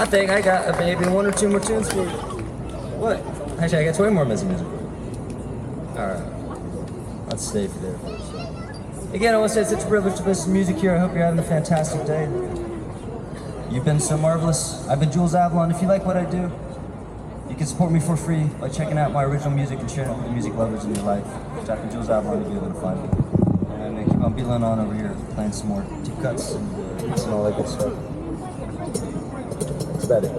I think I got maybe one or two more tunes for you. What? Actually, I got 20 more minutes of music. Alright. Let's stay for there first. Again, I want to say it's such a privilege to listen to music here. I hope you're having a fantastic day. You've been so marvelous. I've been Jules Avalon. If you like what I do, you can support me for free by checking out my original music and sharing it with the music lovers in your life. Type in Jules Avalon to be able to find me. And keep on beeline on over here, playing some more deep cuts and all that good stuff. That's about it.